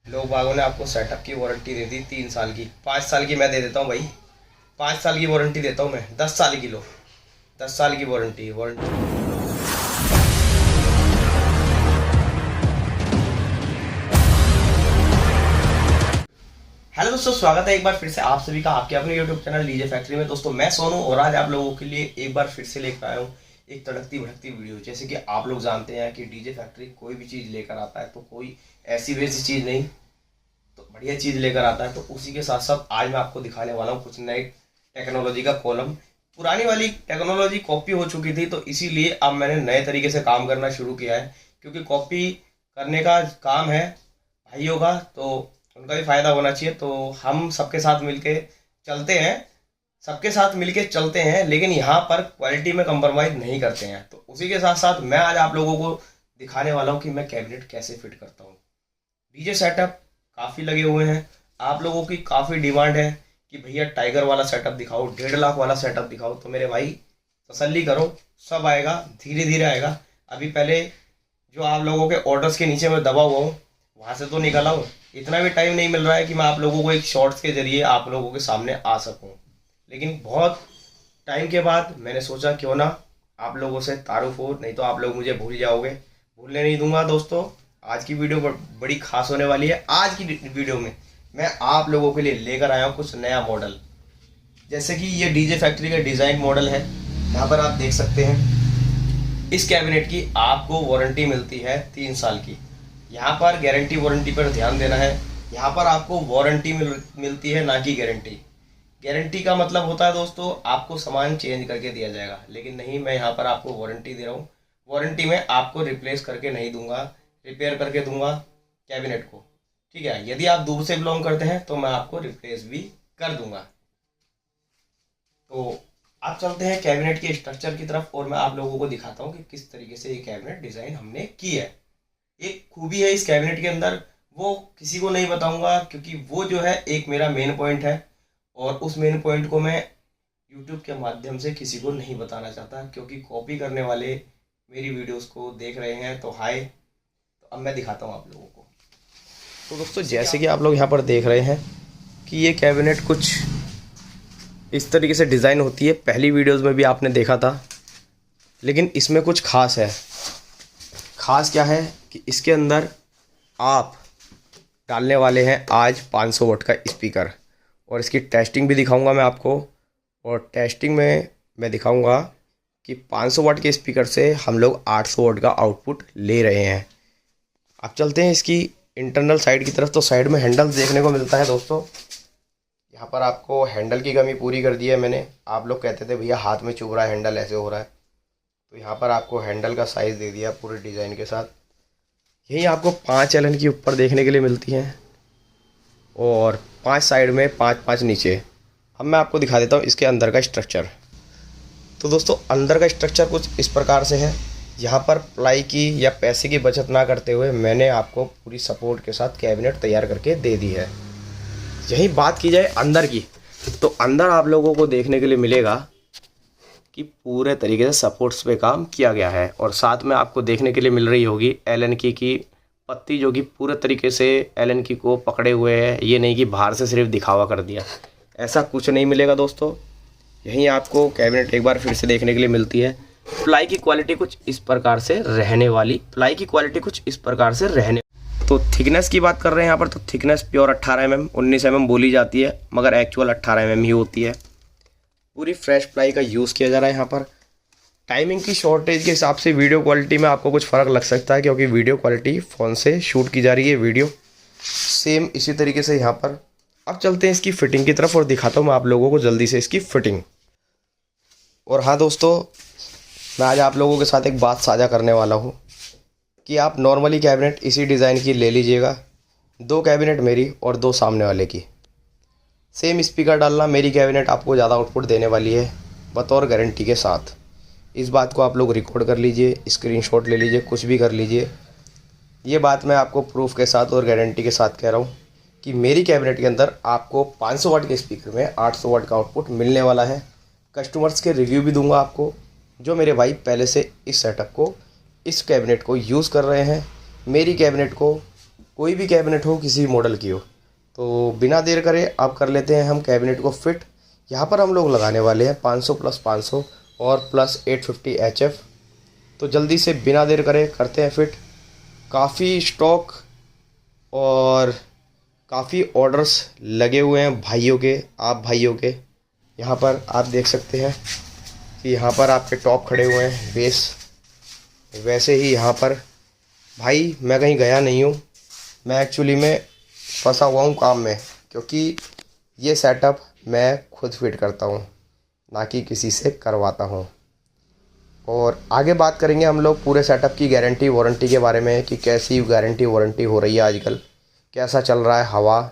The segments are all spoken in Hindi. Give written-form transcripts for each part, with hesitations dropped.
लोग बागों ने आपको सेटअप की वारंटी दे दी 3 साल की, 5 साल की मैं दे देता हूँ भाई। 5 साल की वारंटी देता हूँ मैं, 10 साल की लो, 10 साल की वारंटी। हेलो दोस्तों, स्वागत है एक बार फिर से आप सभी का आपके अपने यूट्यूब चैनल डीजे फैक्ट्री में। दोस्तों मैं सोनू और आज आप लोगों के लिए एक बार फिर से लेकर आया हूँ एक तड़कती भड़कती वीडियो। जैसे कि आप लोग जानते हैं कि डीजे फैक्ट्री कोई भी चीज़ लेकर आता है तो कोई ऐसी वैसी चीज़ नहीं, तो बढ़िया चीज़ लेकर आता है। तो उसी के साथ साथ आज मैं आपको दिखाने वाला हूँ कुछ नए टेक्नोलॉजी का कॉलम। पुरानी वाली टेक्नोलॉजी कॉपी हो चुकी थी, तो इसीलिए अब मैंने नए तरीके से काम करना शुरू किया है, क्योंकि कॉपी करने का काम है भाइयों का, तो उनका भी फायदा होना चाहिए। तो हम सबके साथ मिलके चलते हैं, लेकिन यहाँ पर क्वालिटी में कंप्रोमाइज़ नहीं करते हैं। तो उसी के साथ साथ मैं आज आप लोगों को दिखाने वाला हूँ कि मैं कैबिनेट कैसे फिट करता हूँ। डीजे सेटअप काफ़ी लगे हुए हैं, आप लोगों की काफ़ी डिमांड है कि भैया टाइगर वाला सेटअप दिखाओ, 1.5 लाख वाला सेटअप दिखाओ। तो मेरे भाई तसल्ली करो, सब आएगा, धीरे धीरे आएगा। अभी पहले जो आप लोगों के ऑर्डर्स के नीचे मैं दबा हुआ हूँ वहाँ से तो निकला हूँ। इतना भी टाइम नहीं मिल रहा है कि मैं आप लोगों को एक शॉर्ट्स के जरिए आप लोगों के सामने आ सकूँ, लेकिन बहुत टाइम के बाद मैंने सोचा क्यों ना आप लोगों से तारुफ हो, नहीं तो आप लोग मुझे भूल जाओगे। भूलने नहीं दूंगा दोस्तों। आज की वीडियो बड़ी खास होने वाली है। आज की वीडियो में मैं आप लोगों के लिए लेकर आया हूँ कुछ नया मॉडल। जैसे कि ये डीजे फैक्ट्री का डिज़ाइन मॉडल है, यहाँ पर आप देख सकते हैं। इस कैबिनेट की आपको वारंटी मिलती है 3 साल की। यहाँ पर गारंटी वारंटी पर ध्यान देना है। यहाँ पर आपको वारंटी मिलती है, ना कि गारंटी। गारंटी का मतलब होता है दोस्तों आपको सामान चेंज करके दिया जाएगा, लेकिन नहीं, मैं यहाँ पर आपको वारंटी दे रहा हूँ। वारंटी में आपको रिप्लेस करके नहीं दूंगा, रिपेयर करके दूंगा कैबिनेट को, ठीक है। यदि आप दूर से बिलोंग करते हैं तो मैं आपको रिप्लेस भी कर दूंगा। तो आप चलते हैं कैबिनेट के स्ट्रक्चर की तरफ और मैं आप लोगों को दिखाता हूँ कि किस तरीके से ये कैबिनेट डिज़ाइन हमने की है। एक खूबी है इस कैबिनेट के अंदर, वो किसी को नहीं बताऊंगा, क्योंकि वो जो है एक मेरा मेन पॉइंट है और उस मेन पॉइंट को मैं यूट्यूब के माध्यम से किसी को नहीं बताना चाहता, क्योंकि कॉपी करने वाले मेरी वीडियोस को देख रहे हैं। तो हाय, तो अब मैं दिखाता हूँ आप लोगों को। तो दोस्तों जैसे कि आप लोग यहाँ पर देख रहे हैं कि ये कैबिनेट कुछ इस तरीके से डिज़ाइन होती है। पहली वीडियोस में भी आपने देखा था, लेकिन इसमें कुछ खास है। खास क्या है कि इसके अंदर आप डालने वाले हैं आज 500 वाट का स्पीकर, और इसकी टेस्टिंग भी दिखाऊंगा मैं आपको। और टेस्टिंग में मैं दिखाऊंगा कि 500 वाट के स्पीकर से हम लोग 800 वाट का आउटपुट ले रहे हैं। अब चलते हैं इसकी इंटरनल साइड की तरफ। तो साइड में हैंडल देखने को मिलता है दोस्तों। यहाँ पर आपको हैंडल की कमी पूरी कर दी है मैंने। आप लोग कहते थे भैया हाथ में चुभ रहा है, हैंडल ऐसे हो रहा है, तो यहाँ पर आपको हैंडल का साइज़ दे दिया पूरे डिज़ाइन के साथ। यही आपको 5 एलन की ऊपर देखने के लिए मिलती हैं और 5 साइड में 5-5 नीचे। अब मैं आपको दिखा देता हूँ इसके अंदर का स्ट्रक्चर। तो दोस्तों अंदर का स्ट्रक्चर कुछ इस प्रकार से है। यहाँ पर प्लाई की या पैसे की बचत ना करते हुए मैंने आपको पूरी सपोर्ट के साथ कैबिनेट तैयार करके दे दी है। यही बात की जाए अंदर की, तो अंदर आप लोगों को देखने के लिए मिलेगा कि पूरे तरीके से सपोर्ट्स पे काम किया गया है, और साथ में आपको देखने के लिए मिल रही होगी एलन की पत्ती, जो कि पूरे तरीके से एलन की को पकड़े हुए है। ये नहीं कि बाहर से सिर्फ दिखावा कर दिया, ऐसा कुछ नहीं मिलेगा दोस्तों। यहीं आपको कैबिनेट एक बार फिर से देखने के लिए मिलती है। प्लाई की क्वालिटी कुछ इस प्रकार से रहने वाली, तो थिकनेस की बात कर रहे हैं यहाँ पर, तो थिकनेस प्योर 18 mm 19 mm बोली जाती है, मगर एक्चुअल 18 mm ही होती है। पूरी फ्रेश प्लाई का यूज़ किया जा रहा है यहाँ पर। टाइमिंग की शॉर्टेज के हिसाब से वीडियो क्वालिटी में आपको कुछ फ़र्क लग सकता है, क्योंकि वीडियो क्वालिटी फ़ोन से शूट की जा रही है वीडियो। सेम इसी तरीके से यहाँ पर। अब चलते हैं इसकी फ़िटिंग की तरफ और दिखाता हूँ मैं आप लोगों को जल्दी से इसकी फ़िटिंग। और हाँ दोस्तों, मैं आज आप लोगों के साथ एक बात साझा करने वाला हूँ कि आप नॉर्मली कैबिनेट इसी डिज़ाइन की ले लीजिएगा। 2 कैबिनेट मेरी और 2 सामने वाले की। सेम स्पीकर डालना, मेरी कैबिनेट आपको ज़्यादा आउटपुट देने वाली है बतौर गारंटी के साथ। इस बात को आप लोग रिकॉर्ड कर लीजिए, स्क्रीनशॉट ले लीजिए, कुछ भी कर लीजिए। ये बात मैं आपको प्रूफ के साथ और गारंटी के साथ कह रहा हूँ कि मेरी कैबिनेट के अंदर आपको 500 वाट के स्पीकर में 800 वाट का आउटपुट मिलने वाला है। कस्टमर्स के रिव्यू भी दूंगा आपको, जो मेरे भाई पहले से इस सेटअप को, इस कैबिनेट को यूज़ कर रहे हैं। मेरी कैबिनेट को कोई भी कैबिनेट हो, किसी मॉडल की हो। तो बिना देर करे आप कर लेते हैं हम कैबिनेट को फिट। यहाँ पर हम लोग लगाने वाले हैं 500 प्लस 500 और प्लस 850 HF। तो जल्दी से बिना देर करे करते हैं फिट। काफ़ी स्टॉक और काफ़ी ऑर्डर्स लगे हुए हैं भाइयों के, आप भाइयों के। यहाँ पर आप देख सकते हैं कि यहाँ पर आपके टॉप खड़े हुए हैं बेस। वैसे ही यहाँ पर भाई मैं कहीं गया नहीं हूँ, मैं एक्चुअली में फंसा हुआ हूँ काम में, क्योंकि ये सेटअप मैं खुद फिट करता हूँ, ना कि किसी से करवाता हूँ। और आगे बात करेंगे हम लोग पूरे सेटअप की गारंटी वारंटी के बारे में कि कैसी गारंटी वारंटी हो रही है आजकल, कैसा चल रहा है हवा,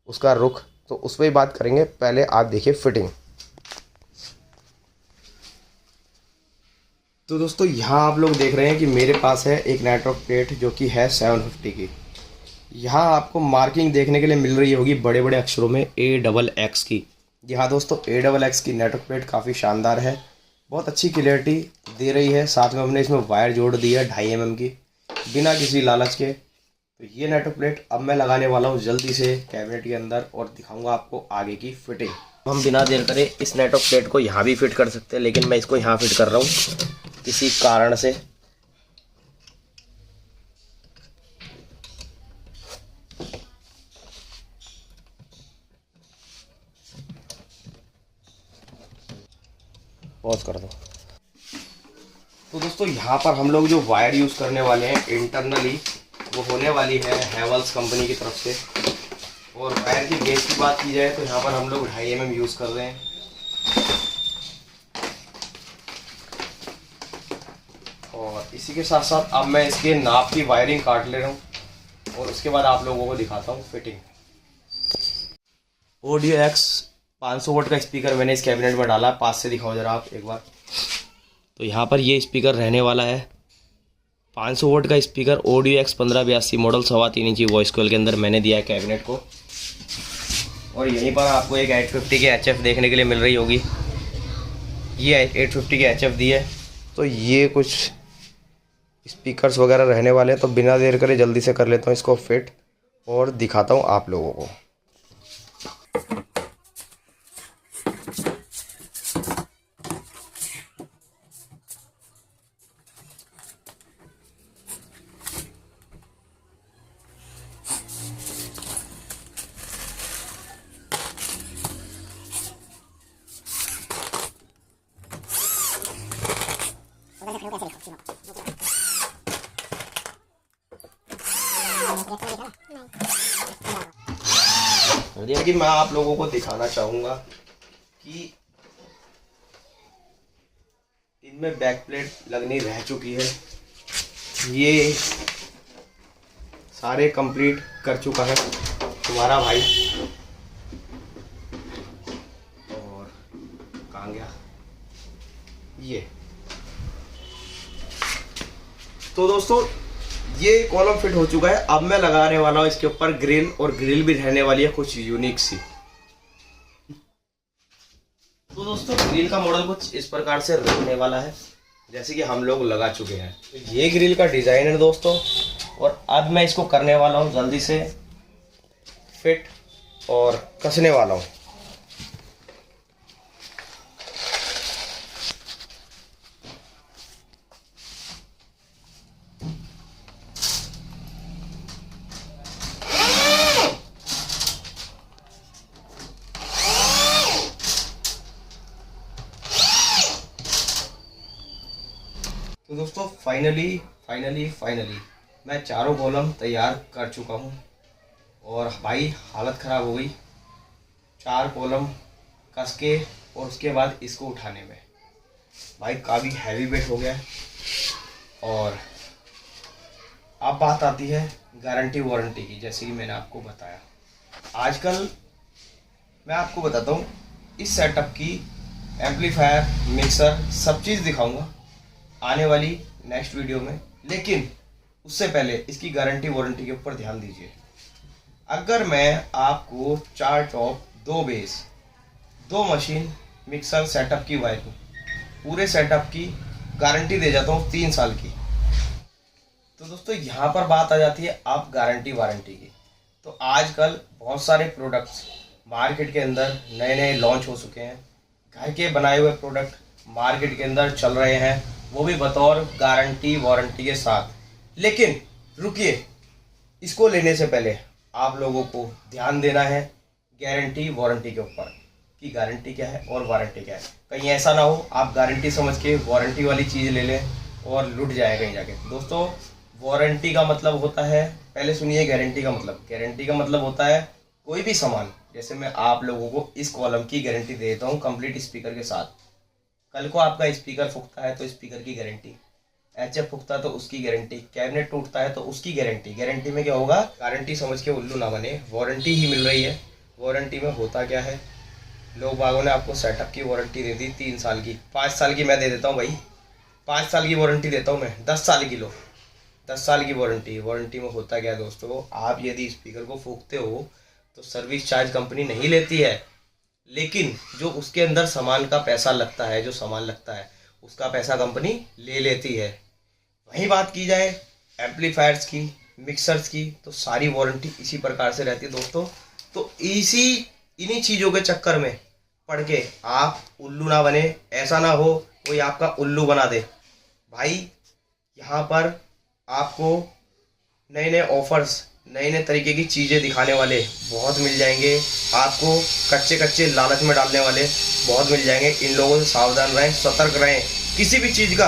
उसका रुख, तो उस पर ही बात करेंगे। पहले आप देखिए फिटिंग। तो दोस्तों यहाँ आप लोग देख रहे हैं कि मेरे पास है एक नेटवर्क प्लेट जो कि है 750 की। यहाँ आपको मार्किंग देखने के लिए मिल रही होगी बड़े बड़े अक्षरों में AXX की। जी हाँ दोस्तों, AXX की नेटवर्क प्लेट काफ़ी शानदार है, बहुत अच्छी क्लियरिटी दे रही है। साथ में हमने इसमें वायर जोड़ दी है 2.5 mm की, बिना किसी लालच के। तो ये नेटवर्क प्लेट अब मैं लगाने वाला हूँ जल्दी से कैबिनेट के अंदर और दिखाऊंगा आपको आगे की फिटिंग। हम बिना देर करे इस नेटवर्क प्लेट को यहाँ भी फिट कर सकते हैं, लेकिन मैं इसको यहाँ फिट कर रहा हूँ किसी कारण से। पॉज कर दो। तो दोस्तों यहाँ पर हम लोग जो वायर यूज़ करने वाले हैं इंटरनली, वो होने वाली है हैवेल्स कंपनी की तरफ से। और वायर की बेस की बात की जाए तो यहाँ पर हम लोग 2.5 mm यूज़ कर रहे हैं। और इसी के साथ साथ अब मैं इसके नाप की वायरिंग काट ले रहा हूँ और उसके बाद आप लोगों को दिखाता हूँ फिटिंग। AudioX 500 वाट का स्पीकर मैंने इस कैबिनेट में डाला। पास से दिखाओ ज़रा आप एक बार। तो यहाँ पर ये स्पीकर रहने वाला है 500 वाट का स्पीकर AudioX 1582 मॉडल 3.25 इंची वॉइस कॉल के अंदर मैंने दिया है कैबिनेट को। और यहीं पर आपको एक 850 के HF देखने के लिए मिल रही होगी, ये 850 के HF दी है। तो ये कुछ स्पीकर्स वगैरह रहने वाले हैं। तो बिना देर करे जल्दी से कर लेता हूँ इसको फिट और दिखाता हूँ आप लोगों को। कि मैं आप लोगों को दिखाना चाहूँगा कि इनमें बैक प्लेट लगनी रह चुकी है, ये सारे कंप्लीट कर चुका है तुम्हारा भाई। और कहाँ गया ये। तो दोस्तों ये कॉलम फिट हो चुका है। अब मैं लगाने वाला हूँ इसके ऊपर ग्रिल, और ग्रिल भी रहने वाली है कुछ यूनिक सी। तो दोस्तों ग्रिल का मॉडल कुछ इस प्रकार से रहने वाला है जैसे कि हम लोग लगा चुके हैं। तो ये ग्रिल का डिज़ाइन है दोस्तों, और अब मैं इसको करने वाला हूँ जल्दी से फिट और कसने वाला हूँ। तो दोस्तों फाइनली मैं चारों कॉलम तैयार कर चुका हूँ। और भाई हालत ख़राब हो गई 4 कॉलम कस के, और उसके बाद इसको उठाने में भाई काफ़ी हैवी वेट हो गया है। और अब बात आती है गारंटी वारंटी की। जैसे कि मैंने आपको बताया, आजकल मैं आपको बताता हूँ इस सेटअप की एम्पलीफायर, मिक्सर, सब चीज़ दिखाऊंगा आने वाली नेक्स्ट वीडियो में। लेकिन उससे पहले इसकी गारंटी वारंटी के ऊपर ध्यान दीजिए। अगर मैं आपको 4 top, 2 base, 2 machine, mixer setup की वायरिंग, पूरे सेटअप की गारंटी दे जाता हूँ 3 साल की, तो दोस्तों यहाँ पर बात आ जाती है आप गारंटी वारंटी की। तो आजकल बहुत सारे प्रोडक्ट्स मार्केट के अंदर नए नए लॉन्च हो चुके हैं। घर के बनाए हुए प्रोडक्ट मार्केट के अंदर चल रहे हैं, वो भी बतौर गारंटी वारंटी के साथ। लेकिन रुकिए, इसको लेने से पहले आप लोगों को ध्यान देना है गारंटी वारंटी के ऊपर कि गारंटी क्या है और वारंटी क्या है। कहीं ऐसा ना हो आप गारंटी समझ के वारंटी वाली चीज़ ले लें और लुट जाए कहीं जाके। दोस्तों वारंटी का मतलब होता है, पहले सुनिए गारंटी का मतलब होता है कोई भी सामान। जैसे मैं आप लोगों को इस कॉलम की गारंटी दे देता हूँ कंप्लीट स्पीकर के साथ। कल को आपका स्पीकर फूकता है तो स्पीकर की गारंटी, एचएफ फूकता है तो उसकी गारंटी, कैबिनेट टूटता है तो उसकी गारंटी। गारंटी में क्या होगा, गारंटी समझ के उल्लू ना बने, वारंटी ही मिल रही है। वारंटी में होता क्या है, लोग बागों ने आपको सेटअप की वारंटी दे दी 3 साल की, 5 साल की मैं दे देता हूँ भाई, 5 साल की वारंटी देता हूँ मैं, 10 साल की लो, 10 साल की वारंटी में होता क्या है दोस्तों, आप यदि स्पीकर को फूकते हो तो सर्विस चार्ज कंपनी नहीं लेती है, लेकिन जो उसके अंदर सामान का पैसा लगता है, जो सामान लगता है उसका पैसा कंपनी ले लेती है। वहीं बात की जाए एम्पलीफायर्स की, मिक्सर्स की, तो सारी वारंटी इसी प्रकार से रहती है दोस्तों। तो इन्हीं चीज़ों के चक्कर में पड़ के आप उल्लू ना बने, ऐसा ना हो कोई आपका उल्लू बना दे। भाई यहाँ पर आपको नए नए ऑफर्स, नए नए तरीके की चीज़ें दिखाने वाले बहुत मिल जाएंगे, आपको कच्चे कच्चे लालच में डालने वाले बहुत मिल जाएंगे। इन लोगों से सावधान रहें, सतर्क रहें। किसी भी चीज़ का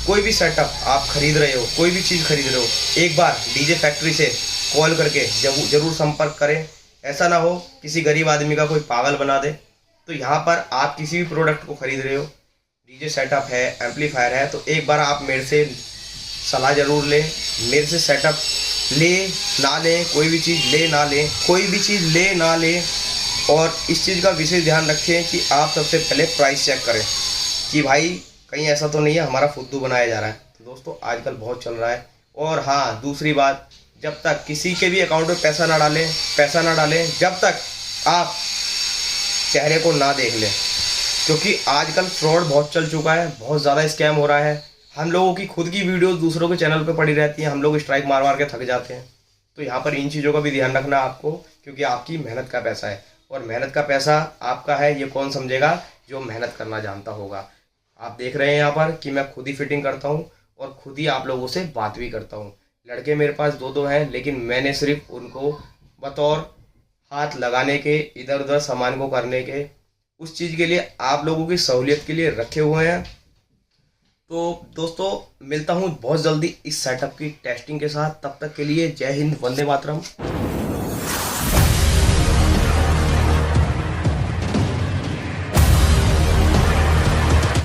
कोई भी सेटअप आप खरीद रहे हो, कोई भी चीज़ खरीद रहे हो, एक बार डीजे फैक्ट्री से कॉल करके जरूर संपर्क करें। ऐसा ना हो किसी गरीब आदमी का कोई पागल बना दे। तो यहाँ पर आप किसी भी प्रोडक्ट को खरीद रहे हो, डीजे सेटअप है, एम्पलीफायर है, तो एक बार आप मेरे से सलाह ज़रूर लें। मेरे से सेटअप ले ना लें, कोई भी चीज़ ले ना लें, कोई भी चीज़ ले ना लें। और इस चीज़ का विशेष ध्यान रखें कि आप सबसे पहले प्राइस चेक करें कि भाई कहीं ऐसा तो नहीं है हमारा फुद्दू बनाया जा रहा है। तो दोस्तों आजकल बहुत चल रहा है। और हाँ, दूसरी बात, जब तक किसी के भी अकाउंट में पैसा ना डालें जब तक आप चेहरे को ना देख लें, क्योंकि आजकल फ्रॉड बहुत चल चुका है, बहुत ज़्यादा स्कैम हो रहा है। हम लोगों की खुद की वीडियोस दूसरों के चैनल पे पड़ी रहती हैं, हम लोग स्ट्राइक मार मार के थक जाते हैं। तो यहाँ पर इन चीज़ों का भी ध्यान रखना आपको, क्योंकि आपकी मेहनत का पैसा है, और मेहनत का पैसा आपका है ये कौन समझेगा, जो मेहनत करना जानता होगा। आप देख रहे हैं यहाँ पर कि मैं खुद ही फिटिंग करता हूँ और खुद ही आप लोगों से बात भी करता हूँ। लड़के मेरे पास 2 हैं, लेकिन मैंने सिर्फ उनको बतौर हाथ लगाने के, इधर उधर सामान को करने के, उस चीज़ के लिए, आप लोगों की सहूलियत के लिए रखे हुए हैं। तो दोस्तों मिलता हूँ बहुत जल्दी इस सेटअप की टेस्टिंग के साथ। तब तक के लिए जय हिंद, वंदे मातरम।